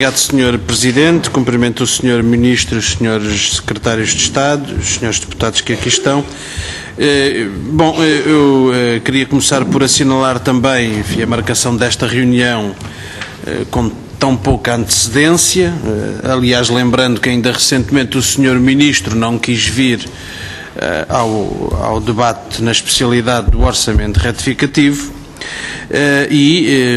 Obrigado, Sr. Presidente. Cumprimento o Sr. Ministro, os Srs. Secretários de Estado, os Srs. Deputados que aqui estão. Eu queria começar por assinalar também, enfim, a marcação desta reunião com tão pouca antecedência. Aliás, lembrando que ainda recentemente o Sr. Ministro não quis vir ao debate na especialidade do orçamento retificativo.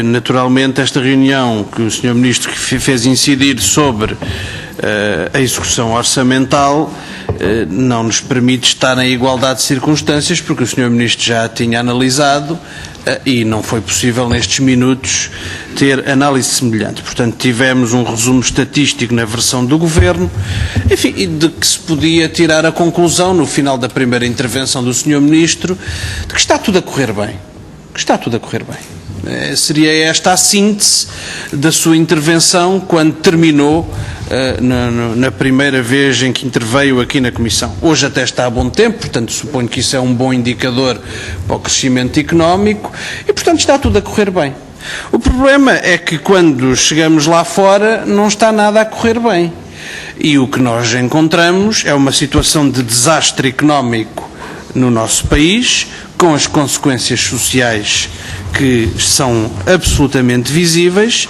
Naturalmente, esta reunião que o Sr. Ministro fez incidir sobre a execução orçamental não nos permite estar em igualdade de circunstâncias, porque o Sr. Ministro já a tinha analisado e não foi possível nestes minutos ter análise semelhante. Portanto, tivemos um resumo estatístico na versão do Governo, enfim, de que se podia tirar a conclusão, no final da primeira intervenção do Sr. Ministro, de que está tudo a correr bem. Está tudo a correr bem. Seria esta a síntese da sua intervenção quando terminou na primeira vez em que interveio aqui na Comissão. Hoje até está a bom tempo, portanto suponho que isso é um bom indicador para o crescimento económico e, portanto, está tudo a correr bem. O problema é que quando chegamos lá fora não está nada a correr bem. E o que nós encontramos é uma situação de desastre económico no nosso país, com as consequências sociais que são absolutamente visíveis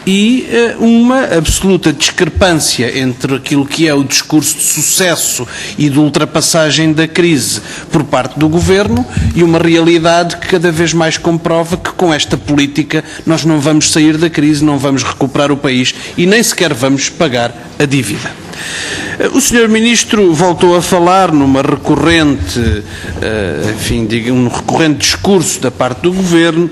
e uma absoluta discrepância entre aquilo que é o discurso de sucesso e de ultrapassagem da crise por parte do Governo e uma realidade que cada vez mais comprova que com esta política nós não vamos sair da crise, não vamos recuperar o país e nem sequer vamos pagar a dívida. O Sr. Ministro voltou a falar numa recorrente, um recorrente discurso da parte do Governo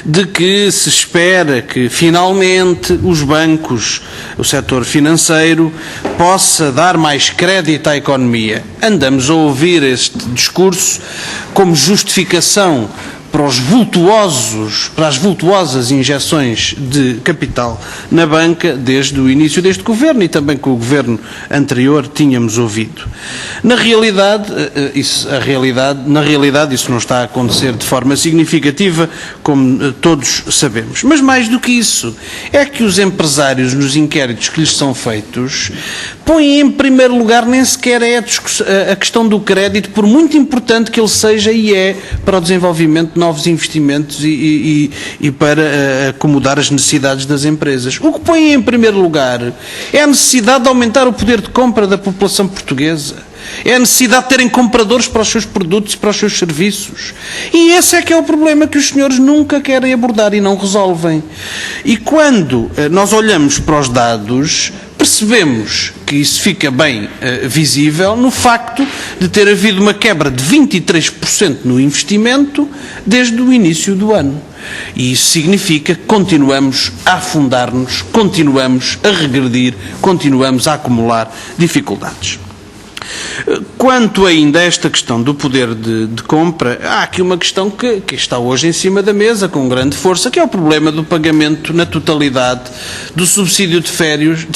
de que se espera que finalmente os bancos, o setor financeiro, possa dar mais crédito à economia. Andamos a ouvir este discurso como justificação para as vultuosas injeções de capital na banca desde o início deste Governo e também com o Governo anterior tínhamos ouvido. Na realidade isso não está a acontecer de forma significativa, como todos sabemos. Mas mais do que isso, é que os empresários, nos inquéritos que lhes são feitos, põem em primeiro lugar nem sequer a questão do crédito, por muito importante que ele seja e é para o desenvolvimento de novos investimentos e para acomodar as necessidades das empresas. O que põe em primeiro lugar é a necessidade de aumentar o poder de compra da população portuguesa. É a necessidade de terem compradores para os seus produtos e para os seus serviços. E esse é que é o problema que os senhores nunca querem abordar e não resolvem. E quando nós olhamos para os dados, percebemos que isso fica bem visível no facto de ter havido uma quebra de 23% no investimento desde o início do ano. E isso significa que continuamos a afundar-nos, continuamos a regredir, continuamos a acumular dificuldades. Quanto ainda a esta questão do poder de compra, há aqui uma questão que está hoje em cima da mesa com grande força, que é o problema do pagamento na totalidade do subsídio de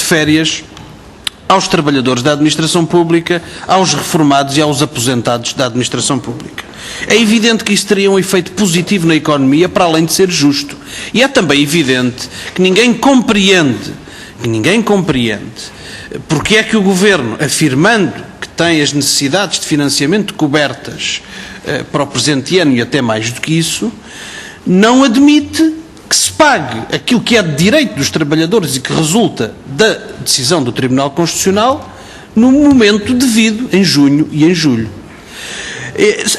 férias aos trabalhadores da administração pública, aos reformados e aos aposentados da administração pública. É evidente que isso teria um efeito positivo na economia, para além de ser justo. E é também evidente que ninguém compreende porque é que o Governo, afirmando que tem as necessidades de financiamento cobertas para o presente ano e até mais do que isso, não admite que se pague aquilo que é de direito dos trabalhadores e que resulta da decisão do Tribunal Constitucional no momento devido, em junho e em julho.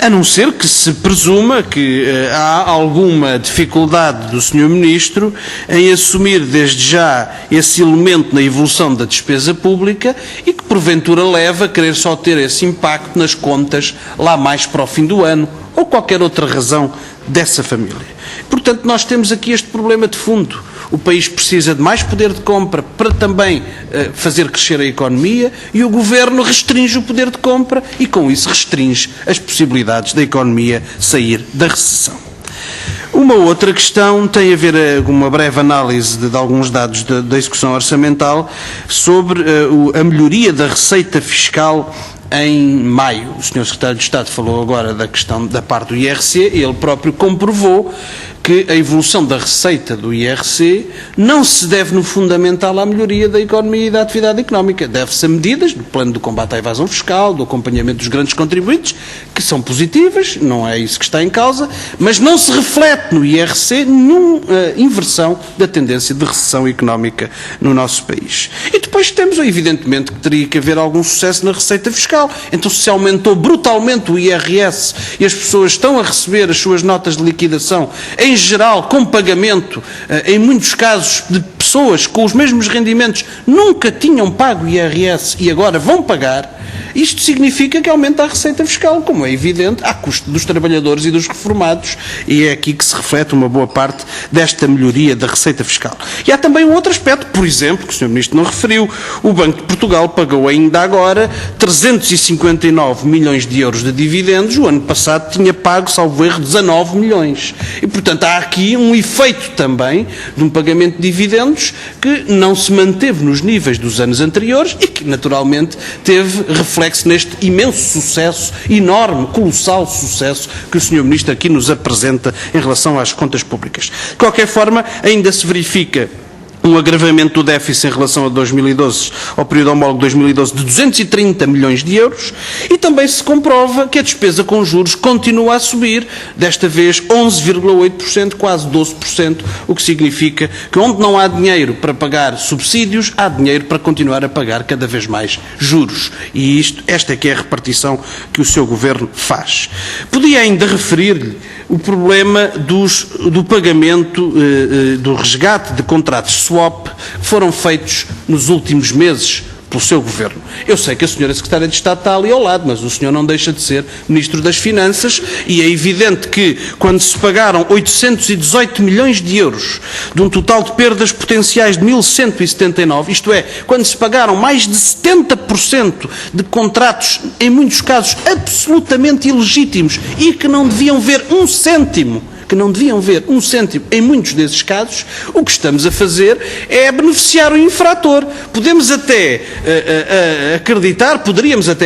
A não ser que se presuma que há alguma dificuldade do Sr. Ministro em assumir desde já esse elemento na evolução da despesa pública e que porventura leva a querer só ter esse impacto nas contas lá mais para o fim do ano ou qualquer outra razão dessa família. Portanto, nós temos aqui este problema de fundo. O país precisa de mais poder de compra para também fazer crescer a economia e o Governo restringe o poder de compra e com isso restringe as possibilidades da economia sair da recessão. Uma outra questão tem a ver com uma breve análise de alguns dados da execução orçamental sobre a melhoria da receita fiscal em maio. O Sr. Secretário de Estado falou agora da questão da parte do IRC e ele próprio comprovou que a evolução da receita do IRC não se deve no fundamental à melhoria da economia e da atividade económica. Deve-se a medidas do plano de combate à evasão fiscal, do acompanhamento dos grandes contribuintes, que são positivas, não é isso que está em causa, mas não se reflete no IRC nenhuma inversão da tendência de recessão económica no nosso país. E depois temos, evidentemente, que teria que haver algum sucesso na receita fiscal. Então, se aumentou brutalmente o IRS e as pessoas estão a receber as suas notas de liquidação, em geral, com pagamento, em muitos casos, de pessoas com os mesmos rendimentos nunca tinham pago IRS e agora vão pagar, isto significa que aumenta a receita fiscal, como é evidente, à custa dos trabalhadores e dos reformados, e é aqui que se reflete uma boa parte desta melhoria da receita fiscal. E há também um outro aspecto, por exemplo, que o Sr. Ministro não referiu: o Banco de Portugal pagou ainda agora 359 milhões de euros de dividendos, o ano passado tinha pago, salvo erro, 19 milhões. E, portanto, há aqui um efeito também de um pagamento de dividendos que não se manteve nos níveis dos anos anteriores e que, naturalmente, teve reflexo neste imenso sucesso, enorme, colossal sucesso que o Sr. Ministro aqui nos apresenta em relação às contas públicas. De qualquer forma, ainda se verifica um agravamento do déficit em relação a 2012, ao período homólogo de 2012, de 230 milhões de euros, e também se comprova que a despesa com juros continua a subir, desta vez 11,8%, quase 12%, o que significa que onde não há dinheiro para pagar subsídios, há dinheiro para continuar a pagar cada vez mais juros. E esta é que é a repartição que o seu Governo faz. Podia ainda referir-lhe o problema do pagamento, do resgate de contratos swap que foram feitos nos últimos meses pelo seu Governo. Eu sei que a senhora Secretária de Estado está ali ao lado, mas o senhor não deixa de ser Ministro das Finanças e é evidente que quando se pagaram 818 milhões de euros de um total de perdas potenciais de 1.179, isto é, quando se pagaram mais de 70% de contratos, em muitos casos absolutamente ilegítimos e que não deviam ver um cêntimo, em muitos desses casos, o que estamos a fazer é beneficiar o infrator. Poderíamos até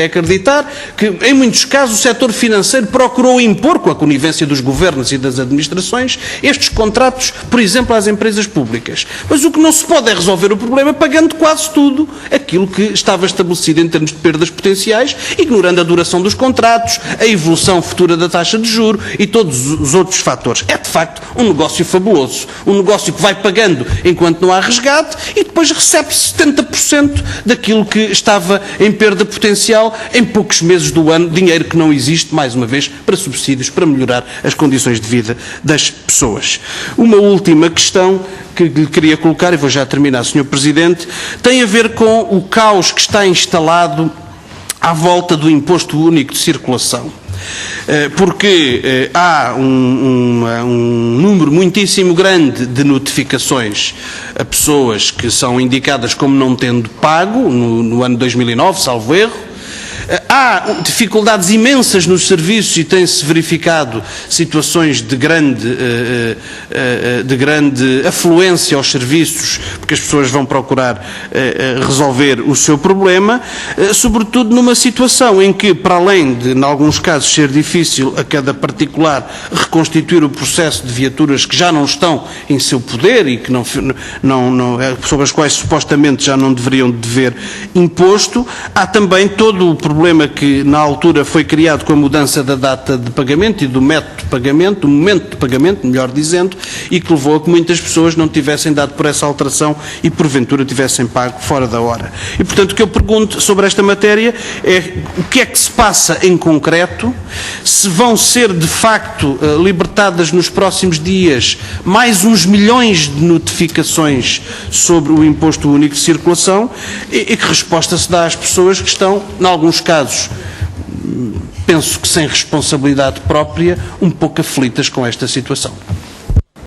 acreditar que, em muitos casos, o setor financeiro procurou impor, com a conivência dos governos e das administrações, estes contratos, por exemplo, às empresas públicas. Mas o que não se pode é resolver o problema pagando quase tudo aquilo que estava estabelecido em termos de perdas potenciais, ignorando a duração dos contratos, a evolução futura da taxa de juros e todos os outros fatores. É, de facto, um negócio fabuloso. Um negócio que vai pagando enquanto não há resgate e depois recebe 70% daquilo que estava em perda potencial em poucos meses do ano, dinheiro que não existe, mais uma vez, para subsídios, para melhorar as condições de vida das pessoas. Uma última questão que lhe queria colocar, e vou já terminar, Sr. Presidente, tem a ver com o caos que está instalado à volta do Imposto Único de Circulação. Porque há um número muitíssimo grande de notificações a pessoas que são indicadas como não tendo pago no ano 2009, salvo erro. Há dificuldades imensas nos serviços e tem-se verificado situações de grande afluência aos serviços, porque as pessoas vão procurar resolver o seu problema, sobretudo numa situação em que, para além de, em alguns casos, ser difícil a cada particular reconstituir o processo de viaturas que já não estão em seu poder e que sobre as quais supostamente já não deveriam dever imposto, há também todo o problema que na altura foi criado com a mudança da data de pagamento e do método de pagamento, do momento de pagamento, melhor dizendo, e que levou a que muitas pessoas não tivessem dado por essa alteração e porventura tivessem pago fora da hora. E portanto o que eu pergunto sobre esta matéria é o que é que se passa em concreto, se vão ser de facto libertadas nos próximos dias mais uns milhões de notificações sobre o Imposto Único de Circulação e que resposta se dá às pessoas que estão, em alguns casos, penso que sem responsabilidade própria, um pouco aflitas com esta situação.